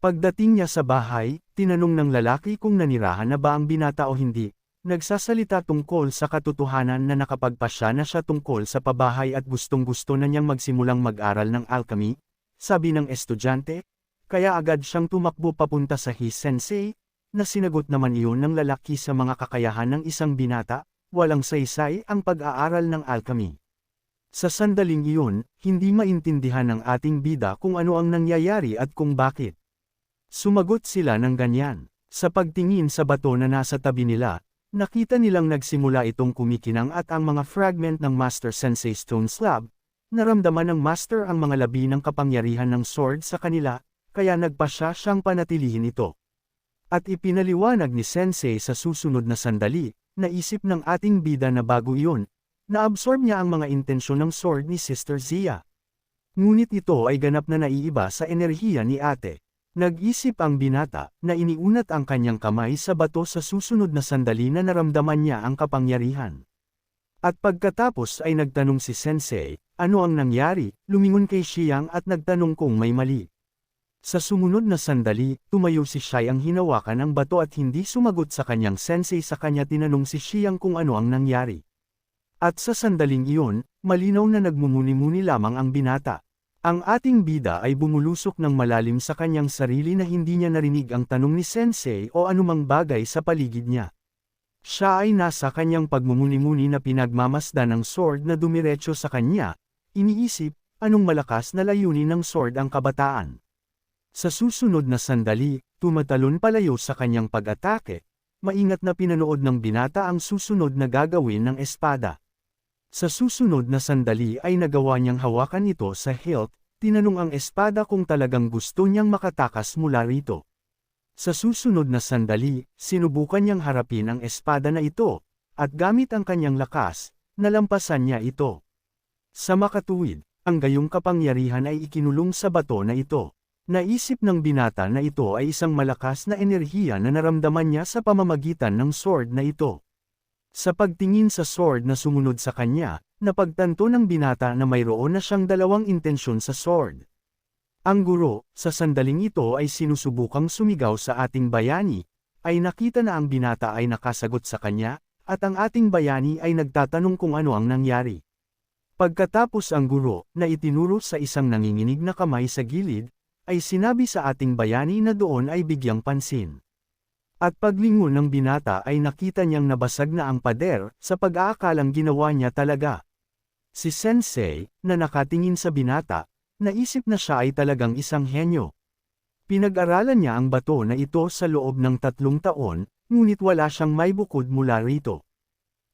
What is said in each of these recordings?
Pagdating niya sa bahay, tinanong ng lalaki kung nanirahan na ba ang binata o hindi. Nagsasalita tungkol sa katotohanan na nakapagpasya na siya tungkol sa pabahay at gustong-gusto na niyang magsimulang mag-aral ng alchemy, sabi ng estudyante, kaya agad siyang tumakbo papunta sa his sensei, na sinagot naman iyon ng lalaki sa mga kakayahan ng isang binata, walang saysay ang pag-aaral ng alchemy. Sa sandaling iyon, hindi maintindihan ng ating bida kung ano ang nangyayari at kung bakit. Sumagot sila ng ganyan. Sa pagtingin sa bato na nasa tabi nila, nakita nilang nagsimula itong kumikinang at ang mga fragment ng Master Sensei Stone Slab, naramdaman ng Master ang mga labi ng kapangyarihan ng sword sa kanila, kaya nagpasya siyang panatilihin ito. At ipinaliwanag ni Sensei sa susunod na sandali, naisip ng ating bida na bago iyon, naabsorb niya ang mga intensyon ng sword ni Sister Zia. Ngunit ito ay ganap na naiiba sa enerhiya ni ate. Nag-isip ang binata, na iniunat ang kanyang kamay sa bato sa susunod na sandali na naramdaman niya ang kapangyarihan. At pagkatapos ay nagtanong si Sensei, ano ang nangyari, lumingon kay Xiang at nagtanong kung may mali. Sa sumunod na sandali, tumayo si Xiang hinawakan ang bato at hindi sumagot sa kanyang Sensei sa kanya tinanong si Xiang kung ano ang nangyari. At sa sandaling iyon, malinaw na nagmumuni-muni lamang ang binata. Ang ating bida ay bumulusok ng malalim sa kanyang sarili na hindi niya narinig ang tanong ni Sensei o anumang bagay sa paligid niya. Siya ay nasa kanyang pagmumuni-muni na pinagmamasdan ng sword na dumiretso sa kanya, iniisip, anong malakas na layunin ng sword ang kabataan. Sa susunod na sandali, tumatalon palayo sa kanyang pag-atake, maingat na pinanood ng binata ang susunod na gagawin ng espada. Sa susunod na sandali ay nagawa niyang hawakan ito sa hilt, tinanong ang espada kung talagang gusto niyang makatakas mula rito. Sa susunod na sandali, sinubukan niyang harapin ang espada na ito, at gamit ang kanyang lakas, nalampasan niya ito. Sa makatuwid, ang gayong kapangyarihan ay ikinulong sa bato na ito. Naisip ng binata na ito ay isang malakas na enerhiya na naramdaman niya sa pamamagitan ng sword na ito. Sa pagtingin sa sword na sumunod sa kanya, napagtanto ng binata na mayroon na siyang dalawang intensyon sa sword. Ang guro, sa sandaling ito ay sinusubukang sumigaw sa ating bayani, ay nakita na ang binata ay nakasagot sa kanya, at ang ating bayani ay nagtatanong kung ano ang nangyari. Pagkatapos ang guro, na itinuro sa isang nanginginig na kamay sa gilid, ay sinabi sa ating bayani na doon ay bigyang pansin. At paglingon ng binata ay nakita niyang nabasag na ang pader, sa pag-aakalang ginawa niya talaga. Si Sensei, na nakatingin sa binata, naisip na siya ay talagang isang henyo. Pinag-aralan niya ang bato na ito sa loob ng 3 taon, ngunit wala siyang maibukod mula rito.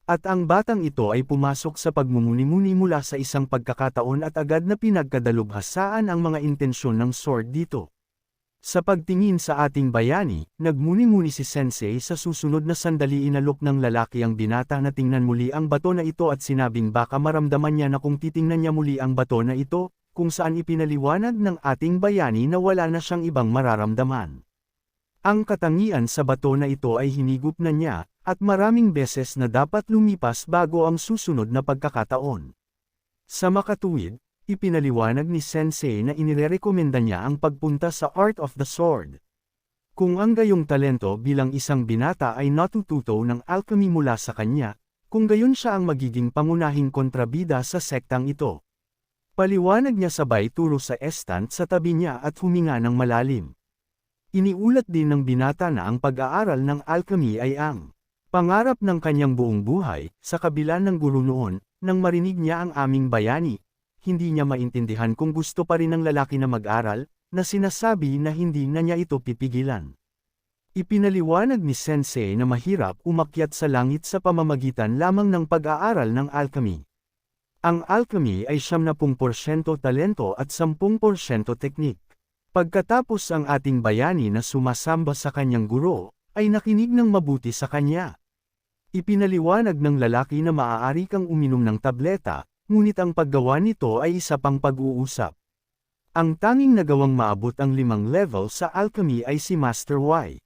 At ang batang ito ay pumasok sa pagmumuni-muni mula sa isang pagkakataon at agad na pinagkadalubhasaan ang mga intensyon ng sword dito. Sa pagtingin sa ating bayani, nagmuni-muni si Sensei sa susunod na sandali inalok ng lalaki ang binata na tingnan muli ang bato na ito at sinabing baka maramdaman niya na kung titingnan niya muli ang bato na ito, kung saan ipinaliwanag ng ating bayani na wala na siyang ibang mararamdaman. Ang katangian sa bato na ito ay hinigop na niya, at maraming beses na dapat lumipas bago ang susunod na pagkakataon. Sa makatuwid, ipinaliwanag ni Sensei na inirekomenda niya ang pagpunta sa Art of the Sword. Kung ang gayong talento bilang isang binata ay natututo ng alchemy mula sa kanya, kung gayon siya ang magiging pangunahing kontrabida sa sektang ito. Paliwanag niya sabay turo sa estant sa tabi niya at huminga ng malalim. Iniulat din ng binata na ang pag-aaral ng alchemy ay ang pangarap ng kanyang buong buhay, sa kabila ng guro noon, nang marinig niya ang aming bayani. Hindi niya maintindihan kung gusto pa rin ng lalaki na mag-aral, na sinasabi na hindi na niya ito pipigilan. Ipinaliwanag ni Sensei na mahirap umakyat sa langit sa pamamagitan lamang ng pag-aaral ng alchemy. Ang alchemy ay 70% talento at 10% teknik. Pagkatapos ang ating bayani na sumasamba sa kanyang guro, ay nakinig ng mabuti sa kanya. Ipinaliwanag ng lalaki na maaari kang uminom ng tableta, ngunit ang paggawa nito ay isa pang pag-uusap. Ang tanging nagawang maabot ang 5 level sa alchemy ay si Master Y.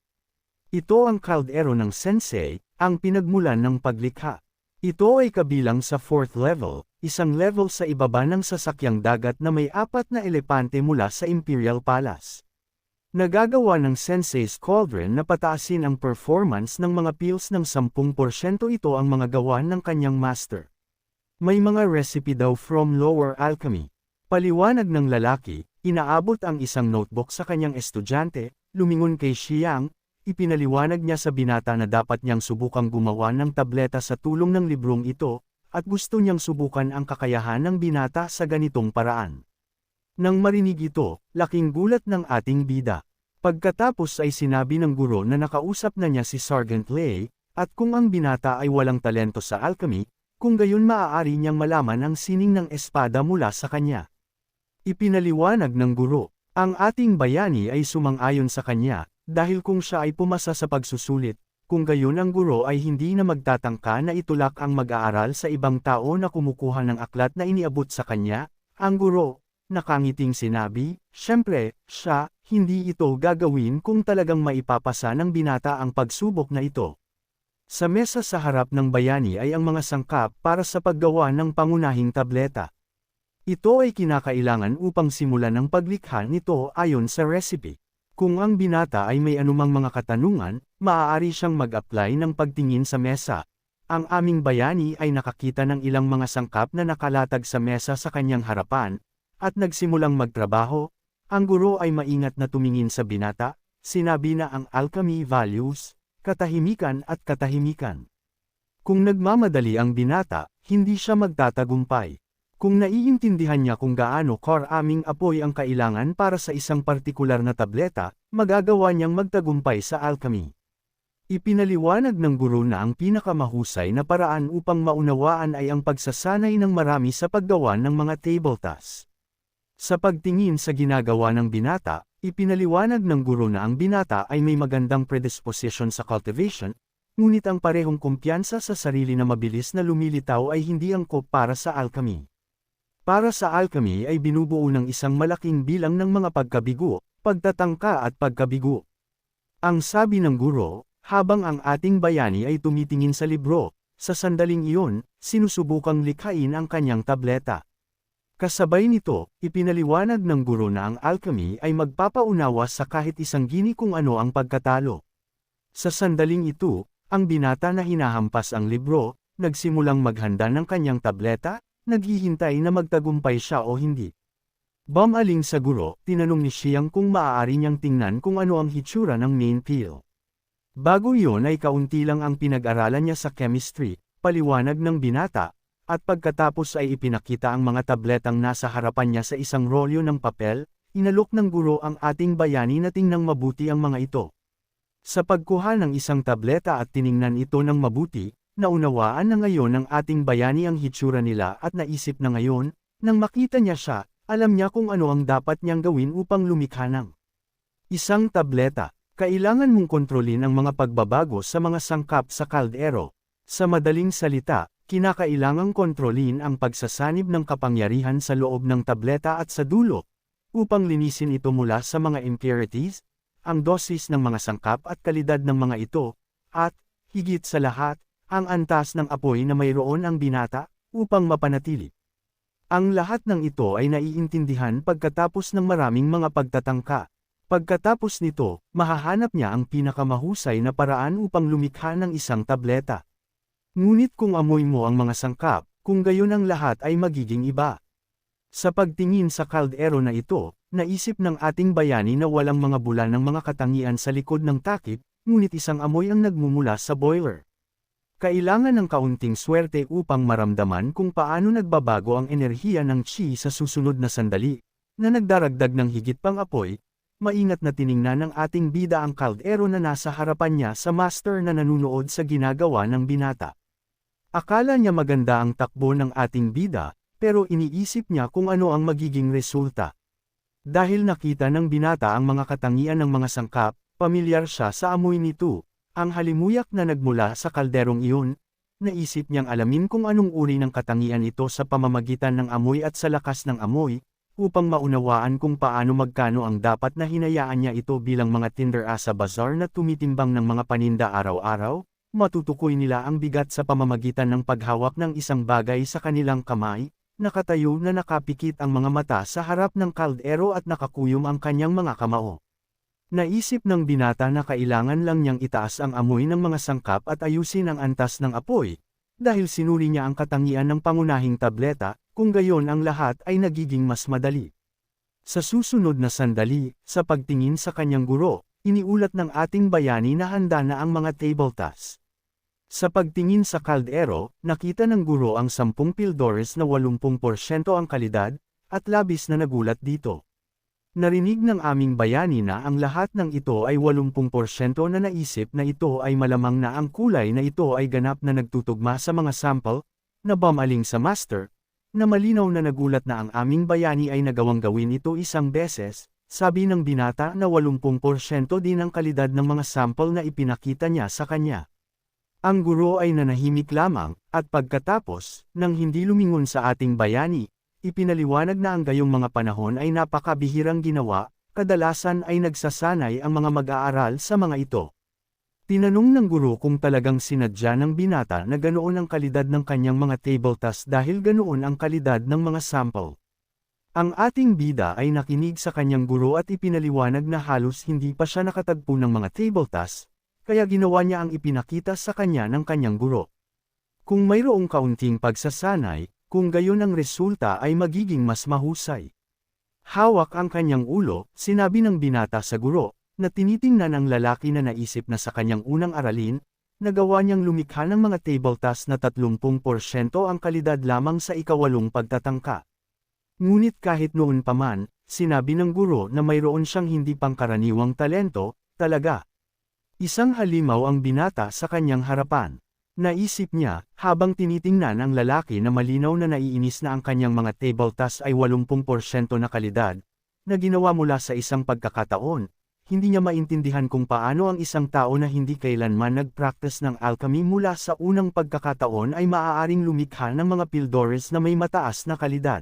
Ito ang kaldero ng Sensei, ang pinagmulan ng paglikha. Ito ay kabilang sa 4th level, isang level sa ibaba ng sasakyang dagat na may 4 na elepante mula sa Imperial Palace. Nagagawa ng Sensei's Cauldron na pataasin ang performance ng mga pills ng 10% ito ang mga gawa ng kanyang master. May mga recipe daw from Lower Alchemy. Paliwanag ng lalaki, inaabot ang isang notebook sa kanyang estudyante, lumingon kay Xiang, ipinaliwanag niya sa binata na dapat niyang subukang gumawa ng tableta sa tulong ng librong ito, at gusto niyang subukan ang kakayahan ng binata sa ganitong paraan. Nang marinig ito, laking gulat ng ating bida. Pagkatapos ay sinabi ng guro na nakausap na niya si Sergeant Lei, at kung ang binata ay walang talento sa alchemy, kung gayon maaari niyang malaman ang sining ng espada mula sa kanya. Ipinaliwanag ng guro, ang ating bayani ay sumang-ayon sa kanya, dahil kung siya ay pumasa sa pagsusulit, kung gayon ang guro ay hindi na magtatangka na itulak ang mag-aaral sa ibang tao na kumukuha ng aklat na iniabot sa kanya, ang guro, nakangiting sinabi, siyempre, siya, hindi ito gagawin kung talagang maipapasa ng binata ang pagsubok na ito. Sa mesa sa harap ng bayani ay ang mga sangkap para sa paggawa ng pangunahing tableta. Ito ay kinakailangan upang simulan ang paglikha nito ayon sa recipe. Kung ang binata ay may anumang mga katanungan, maaari siyang mag-apply ng pagtingin sa mesa. Ang aming bayani ay nakakita ng ilang mga sangkap na nakalatag sa mesa sa kanyang harapan, at nagsimulang magtrabaho. Ang guro ay maingat na tumingin sa binata, sinabi na ang alchemy values, katahimikan at katahimikan. Kung nagmamadali ang binata, hindi siya magtatagumpay. Kung naiintindihan niya kung gaano karaming apoy ang kailangan para sa isang partikular na tableta, magagawa niyang magtagumpay sa alchemy. Ipinaliwanag ng guro na ang pinakamahusay na paraan upang maunawaan ay ang pagsasanay ng marami sa paggawa ng mga table tasks. Sa pagtingin sa ginagawa ng binata, ipinaliwanag ng guro na ang binata ay may magandang predisposition sa cultivation, ngunit ang parehong kumpiyansa sa sarili na mabilis na lumilitaw ay hindi angkop para sa alchemy. Para sa alchemy ay binubuo ng isang malaking bilang ng mga pagkabigo, pagtatangka at pagkabigo. Ang sabi ng guro, habang ang ating bayani ay tumitingin sa libro, sa sandaling iyon, sinusubukang likhain ang kanyang tableta. Kasabay nito, ipinaliwanag ng guro na ang alchemy ay magpapaunawa sa kahit isang gini kung ano ang pagkatalo. Sa sandaling ito, ang binata na hinahampas ang libro, nagsimulang maghanda ng kanyang tableta, naghihintay na magtagumpay siya o hindi. Bumaling sa guro, tinanong ni Xiang kung maaari niyang tingnan kung ano ang hitsura ng main peel. Bago iyon ay kaunti lang ang pinag-aralan niya sa chemistry, paliwanag ng binata, at pagkatapos ay ipinakita ang mga tabletang nasa harapan niya sa isang rolyo ng papel, inalok ng guro ang ating bayani na tingnang mabuti ang mga ito. Sa pagkuha ng isang tableta at tiningnan ito ng mabuti, naunawaan na ngayon ng ating bayani ang hitsura nila at naisip na ngayon, nang makita niya siya, alam niya kung ano ang dapat niyang gawin upang lumikha ng isang tableta. Kailangan mong kontrolin ang mga pagbabago sa mga sangkap sa kaldero. Sa madaling salita, kinakailangang kontrolin ang pagsasanib ng kapangyarihan sa loob ng tableta at sa dulo, upang linisin ito mula sa mga impurities, ang dosis ng mga sangkap at kalidad ng mga ito, at, higit sa lahat, ang antas ng apoy na mayroon ang binata, upang mapanatili. Ang lahat ng ito ay naiintindihan pagkatapos ng maraming mga pagtatangka. Pagkatapos nito, mahahanap niya ang pinakamahusay na paraan upang lumikha ng isang tableta. Ngunit kung amoy mo ang mga sangkap, kung gayon ang lahat ay magiging iba. Sa pagtingin sa kaldero na ito, naisip ng ating bayani na walang mga bulan ng mga katangian sa likod ng takip, ngunit isang amoy ang nagmumula sa boiler. Kailangan ng kaunting swerte upang maramdaman kung paano nagbabago ang enerhiya ng chi sa susunod na sandali, na nagdaragdag ng higit pang apoy. Maingat na tiningnan ng ating bida ang kaldero na nasa harapan niya sa master na nanunood sa ginagawa ng binata. Akala niya maganda ang takbo ng ating bida, pero iniisip niya kung ano ang magiging resulta. Dahil nakita ng binata ang mga katangian ng mga sangkap, pamilyar siya sa amoy nito. Ang halimuyak na nagmula sa kalderong iyon, naisip niyang alamin kung anong uri ng katangian ito sa pamamagitan ng amoy at sa lakas ng amoy, upang maunawaan kung paano magkano ang dapat na hinayaan niya ito bilang mga tindera sa bazaar na tumitimbang ng mga paninda araw-araw, matutukoy nila ang bigat sa pamamagitan ng paghawak ng isang bagay sa kanilang kamay, nakatayo na nakapikit ang mga mata sa harap ng kaldero at nakakuyom ang kanyang mga kamao. Naisip ng binata na kailangan lang niyang itaas ang amoy ng mga sangkap at ayusin ang antas ng apoy, dahil sinuri niya ang katangian ng pangunahing tableta, kung gayon ang lahat ay nagiging mas madali. Sa susunod na sandali, sa pagtingin sa kanyang guro, iniulat ng ating bayani na handa na ang mga table tasks. Sa pagtingin sa kaldero, nakita ng guro ang 10 pildores na 80% ang kalidad, at labis na nagulat dito. Narinig ng aming bayani na ang lahat ng ito ay 80% na naisip na ito ay malamang na ang kulay na ito ay ganap na nagtutugma sa mga sample, na bumaling sa master, na malinaw na nagulat na ang aming bayani ay nagawang gawin ito isang beses, sabi ng binata na 80% din ang kalidad ng mga sample na ipinakita niya sa kanya. Ang guro ay nanahimik lamang, at pagkatapos, nang hindi lumingon sa ating bayani, ipinaliwanag na ang gayong mga panahon ay napakabihirang ginawa, kadalasan ay nagsasanay ang mga mag-aaral sa mga ito. Tinanong ng guro kung talagang sinadya ng binata na ganoon ang kalidad ng kanyang mga table tasks dahil ganoon ang kalidad ng mga sample. Ang ating bida ay nakinig sa kanyang guro at ipinaliwanag na halos hindi pa siya nakatagpo ng mga table tasks, kaya ginawa niya ang ipinakita sa kanya ng kanyang guro. Kung mayroong kaunting pagsasanay, kung gayon ang resulta ay magiging mas mahusay. Hawak ang kanyang ulo, sinabi ng binata sa guro, na tinitingnan ang lalaki na naisip na sa kanyang unang aralin, nagawa niyang lumikha ng mga table tasks na 30% ang kalidad lamang sa ikawalong pagtatangka. Ngunit kahit noon pa man, sinabi ng guro na mayroon siyang hindi pangkaraniwang talento, talaga. Isang halimaw ang binata sa kanyang harapan. Naisip niya, habang tinitingnan ang lalaki na malinaw na naiinis na ang kanyang mga table tasks ay 80% na kalidad, na ginawa mula sa isang pagkakataon, hindi niya maintindihan kung paano ang isang tao na hindi kailanman nag-practice ng alchemy mula sa unang pagkakataon ay maaaring lumikha ng mga pildores na may mataas na kalidad.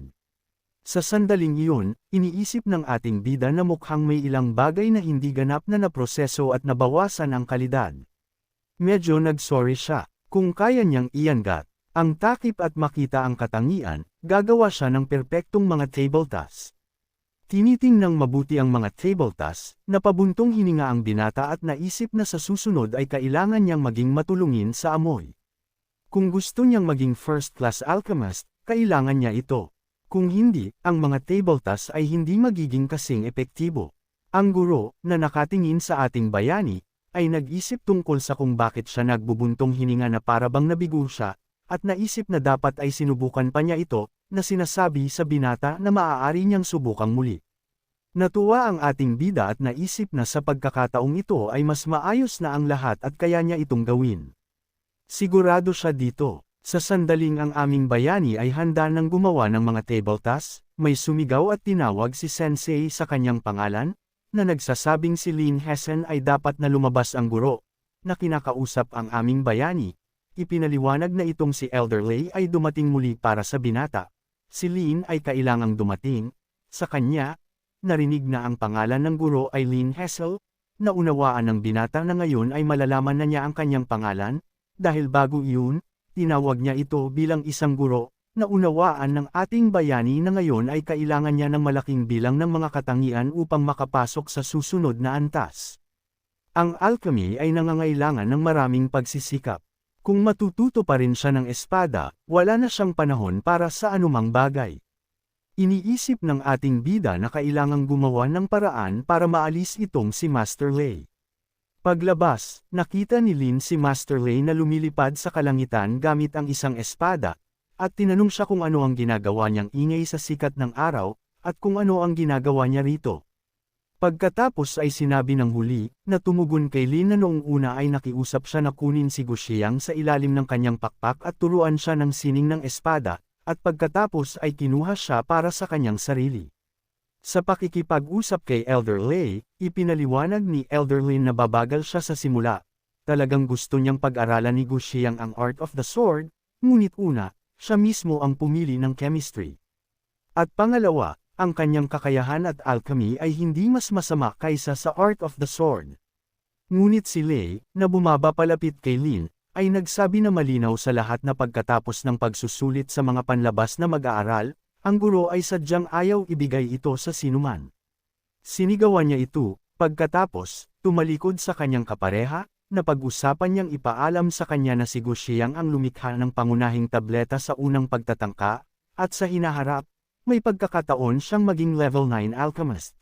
Sa sandaling iyon, iniisip ng ating bida na mukhang may ilang bagay na hindi ganap na naproseso at nabawasan ang kalidad. Medyo nagsorry siya. Kung kaya niyang iangat ang takip at makita ang katangian, gagawa siya ng perpektong mga table tasks. Tinitingnang mabuti ang mga table tasks, napabuntong hininga ang binata at naisip na sa susunod ay kailangan niyang maging matulungin sa amoy. Kung gusto niyang maging first-class alchemist, kailangan niya ito. Kung hindi, ang mga table tasks ay hindi magiging kasing epektibo. Ang guro, na nakatingin sa ating bayani, ay nag-isip tungkol sa kung bakit siya nagbubuntong hininga na parabang nabigo siya, at naisip na dapat ay sinubukan pa niya ito, na sinasabi sa binata na maaari niyang subukang muli. Natuwa ang ating bida at naisip na sa pagkakataong ito ay mas maayos na ang lahat at kaya niya itong gawin. Sigurado siya dito. Sa sandaling ang aming bayani ay handa nang gumawa ng mga table tasks, may sumigaw at tinawag si Sensei sa kanyang pangalan, na nagsasabing si Lin Hessen ay dapat na lumabas ang guro, na kinakausap ang aming bayani. Ipinaliwanag na itong si Elder Lei ay dumating muli para sa binata. Si Lin ay kailangang dumating. Sa kanya, narinig na ang pangalan ng guro ay Lin Hessel, naunawaan ng binata na ngayon ay malalaman na niya ang kanyang pangalan, dahil bago iyon, tinawag niya ito bilang isang guro. Naunawaan ng ating bayani na ngayon ay kailangan niya ng malaking bilang ng mga katangian upang makapasok sa susunod na antas. Ang alchemy ay nangangailangan ng maraming pagsisikap. Kung matututo pa rin siya ng espada, wala na siyang panahon para sa anumang bagay. Iniisip ng ating bida na kailangang gumawa ng paraan para maalis itong si Master Lei. Paglabas, nakita ni Lin si Master Lei na lumilipad sa kalangitan gamit ang isang espada, at tinanong siya kung ano ang ginagawa niyang ingay sa sikat ng araw, at kung ano ang ginagawa niya rito. Pagkatapos ay sinabi ng huli, na tumugon kay Lin na noong una ay nakiusap siya na kunin si Guxiang sa ilalim ng kanyang pakpak at turuan siya ng sining ng espada, at pagkatapos ay kinuha siya para sa kanyang sarili. Sa pakikipag-usap kay Elder Lei, ipinaliwanag ni Elder Lin na babagal siya sa simula. Talagang gusto niyang pag-aralan ni Guxiang ang Art of the Sword, ngunit una, siya mismo ang pumili ng chemistry. At pangalawa, ang kanyang kakayahan at alchemy ay hindi mas masama kaysa sa Art of the Sword. Ngunit si Lei, na bumaba palapit kay Lin, ay nagsabi na malinaw sa lahat na pagkatapos ng pagsusulit sa mga panlabas na mag-aaral, ang guro ay sadyang ayaw ibigay ito sa sinuman. Sinigawan niya ito, Pagkatapos, tumalikod sa kanyang kapareha, napag-usapan niyang ipaalam sa kanya na si Guxiang ang lumikha ng pangunahing tableta sa unang pagtatangka, at sa hinaharap, may pagkakataon siyang maging level 9 alchemist.